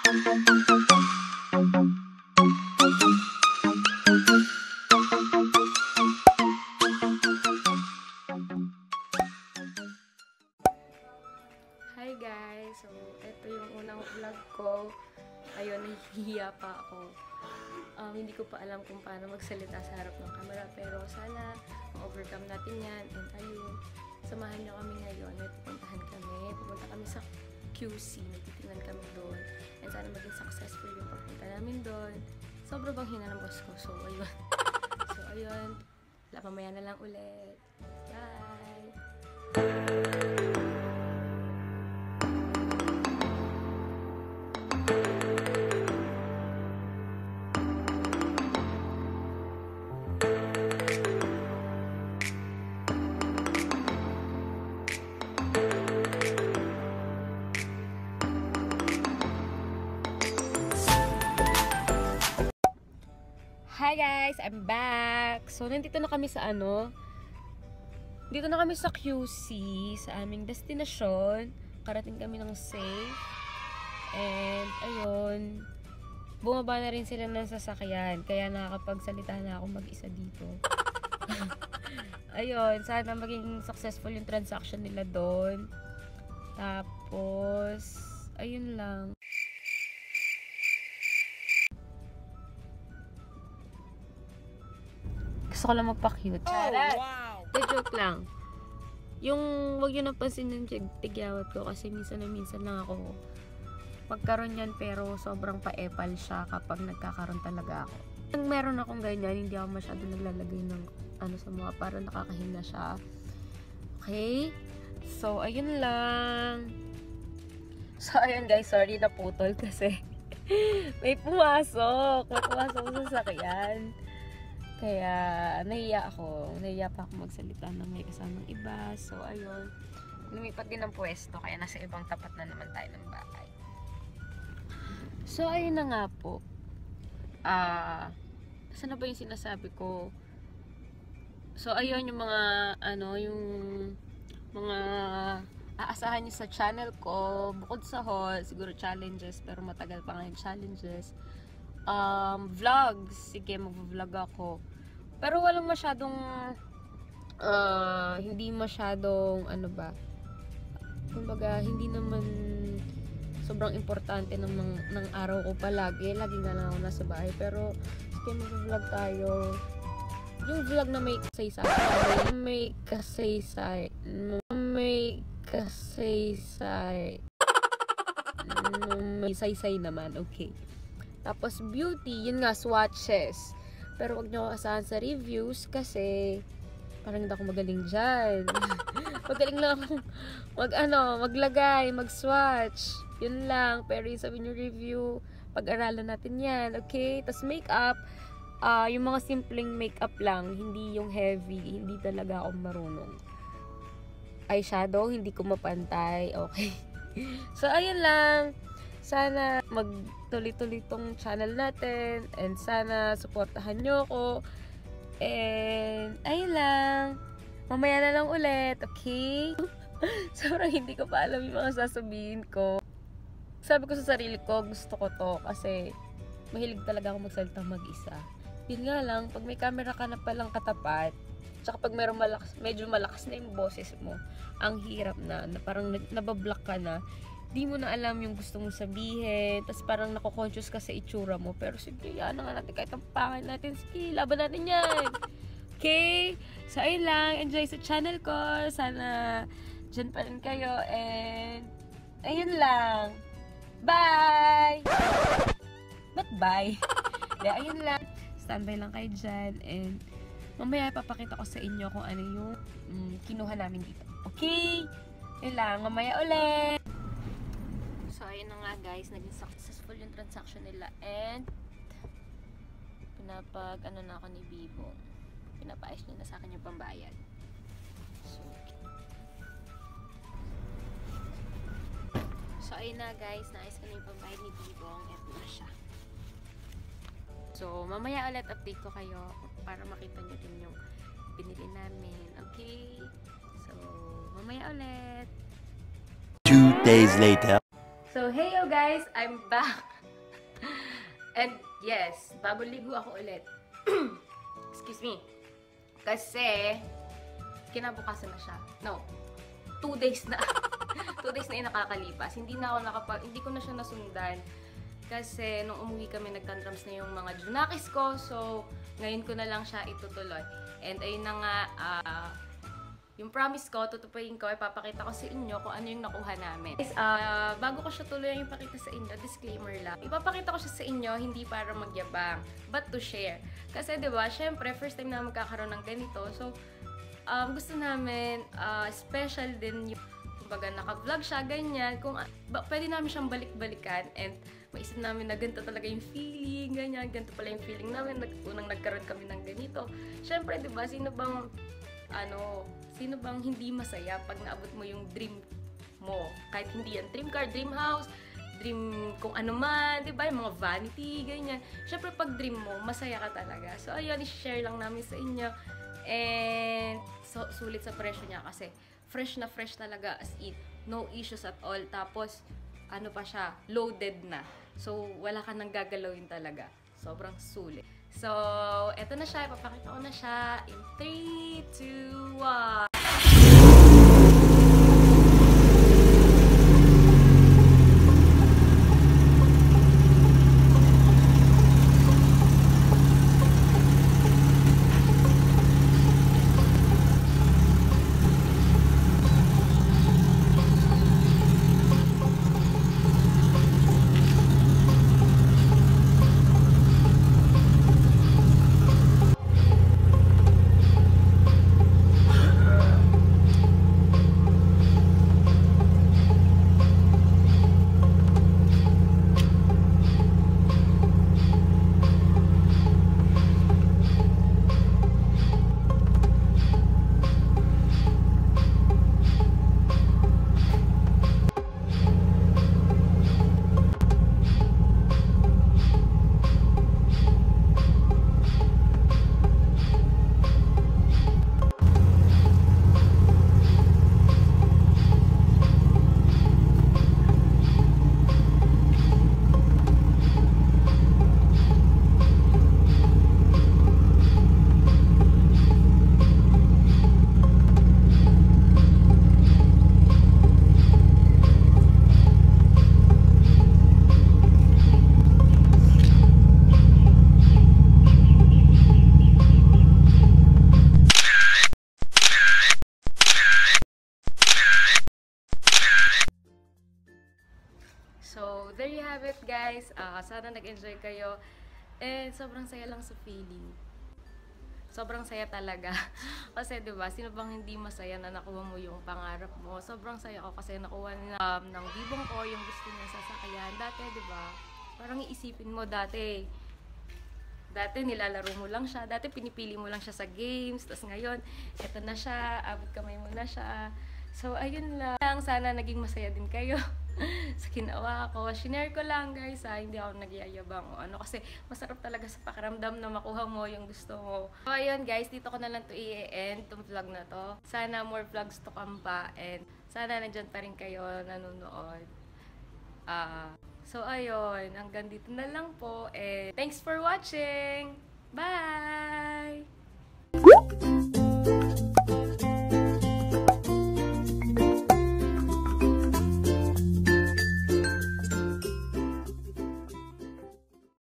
Hi guys! So, ito yung unang vlog ko. Ayun, nahihiya pa ako. Hindi ko pa alam kung paano magsalita sa harap ng camera. Pero sana ma-overcome natin yan. And ayun, samahan nyo kami ngayon. May pupuntahan kami. Pupunta kami sa QC. Nagtitingnan kami doon. And sana maging successful yung pagpunta namin doon. Sobrang bang hina ng boss ko. So, ayun. So, ayun. Mamaya na lang ulit. Bye! Hi guys! I'm back! So, nandito na kami sa dito na kami sa QC, sa aming destinasyon. Karating kami ng safe. And, ayun, bumaba na rin sila ng sasakyan. Kaya nakakapagsalita na ako mag-isa dito. Ayun, sana maging successful yung transaction nila doon. Tapos, ayun lang. Gusto ko lang magpa-cute. Oh, wow! The joke lang. Yung, wag yun napansin yung tigyawat ko kasi minsan na minsan lang ako magkaroon yan, pero sobrang pa-epal siya kapag nagkakaroon talaga ako. Nang meron akong ganyan, hindi ako masyado naglalagay ng sa mukha para nakakahinga siya. Okay? So, ayun lang. So, ayun guys, sorry na putol kasi may pumasok. May pumasok sa sasakyan. Kaya, nahiya pa ako magsalita ng may kasamang iba. So, ayun. Lumipat din ng pwesto. Kaya nasa ibang tapat na naman tayo ng bahay. So, ayun na nga po. Saan na ba yung sinasabi ko? So, ayun yung mga, yung mga aasahan nyo sa channel ko. Bukod sa haul, siguro challenges. Pero matagal pa nga yung challenges. Vlogs. Sige, mag-vlog ako. Pero walang masyadong hindi masyadong kumbaga hindi naman sobrang importante ng araw ko palagi. Lagi nga lang ako nasa bahay. Pero sige, mag-vlog tayo. Yung vlog na may kasaysay. May saysay naman. Okay. Tapos beauty, yun nga, swatches. Pero wag nyo asahan sa reviews kasi parang hindi ako magaling dyan. Magaling lang ako maglagay, mag-swatch. Yun lang. Pero yung sabi nyo review, pag-aralan natin yan. Okay? Tapos makeup, yung mga simpleng makeup lang, hindi yung heavy. Hindi talaga ako marunong. Eyeshadow, hindi ko mapantay. Okay? So, ayun lang. Sana magtuloy-tuloy tong channel natin. And sana supportahan nyo ako. And ayun lang. Mamaya na lang ulit. Okay? Sobrang hindi ko pa alam yung mga sasabihin ko. Sabi ko sa sarili ko, gusto ko to. Kasi mahilig talaga ako magsalita mag-isa. Yun nga lang, pag may camera ka na palang katapat, tsaka pag medyo malakas na yung boses mo, ang hirap na parang nabablock ka na. Di mo na alam yung gusto mong sabihin. Tapos parang nako-conscious ka sa itsura mo. Pero sige, yan na nga natin. Kahit ang pangit natin. Sige, laban natin yan. Okay? So, ayun lang. Enjoy sa channel ko. Sana dyan pa rin kayo. And, ayun lang. Bye! Ba't bye? Ayun lang. Standby lang kayo dyan. And, mamaya papakita ko sa inyo kung ano yung kinuha namin dito. Okay? Ayun lang. Mamaya ulit. So, ayun na nga guys, naging successful yung transaction nila and na ako ni Bibo. Pinapaayos niya na sa akin yung pambayad. So, ayun na guys, naayos ko na yung pambayad ni Bibong. Eto na siya. So, mamaya ulit update ko kayo para makita nyo din yung binili namin. Okay? So, mamaya ulit. 2 days later. So, hey yo guys! I'm back! And yes, bagong ligo ako ulit. Excuse me. Kasi, kinabukasan na siya. No, 2 days na. 2 days na yung nakakalipas. Hindi ko na siya nasundan. Kasi nung umuwi kami, nagtantrums na yung mga junakis ko. So, ngayon ko na lang siya itutuloy. And ayun na nga, yung promise ko, tutupayin ko, ipapakita ko sa inyo kung ano yung nakuha namin. Guys, bago ko siya tuloy yung ipakita sa inyo, disclaimer lang. Ipapakita ko siya sa inyo, hindi para magyabang, but to share. Kasi diba, syempre, first time na magkakaroon ng ganito. So, gusto namin, special din yung, kumbaga, naka-vlog siya, ganyan. Kung pwede namin siyang balik-balikan and maisip namin na ganito talaga yung feeling, ganyan, ganito pala yung feeling namin, unang nagkaroon kami ng ganito. Syempre, diba, sino bang hindi masaya pag naabot mo yung dream mo? Kahit hindi yan dream car, dream house, dream kung ano man, diba? Yung mga vanity, ganyan. Syempre, pag dream mo, masaya ka talaga. So, ayun, i-share lang namin sa inyo. And, so, sulit sa presyo niya kasi fresh na fresh talaga as in. No issues at all. Tapos, ano pa siya, loaded na. So, wala ka nang gagalawin talaga. Sobrang sulit. So, eto na siya. Ipapakita ko na siya in 3, 2, 1. So, there you have it, guys. Sana nag-enjoy kayo. And sobrang saya lang sa feeling. Sobrang saya talaga. Kasi, diba, sino bang hindi masaya na nakuha mo yung pangarap mo? Sobrang saya ko kasi nakuha ng bibong ko yung gusto niya sasakyan. Dati, diba, parang iisipin mo dati nilalaro mo lang siya. Dati pinipili mo lang siya sa games. Tapos ngayon, eto na siya. Abot kamay mo na siya. So, ayun lang. Sana naging masaya din kayo sa ginawa ko. Shinare ko lang, guys, hindi ako nagyayabang o ano. Kasi masarap talaga sa pakiramdam na makuha mo yung gusto mo. So, ayun, guys. Dito ko na lang to i-end tong vlog na to. Sana more vlogs to come pa. And sana nandyan pa rin kayo nanonood. So, ayun. Hanggang dito na lang po. And thanks for watching! Bye!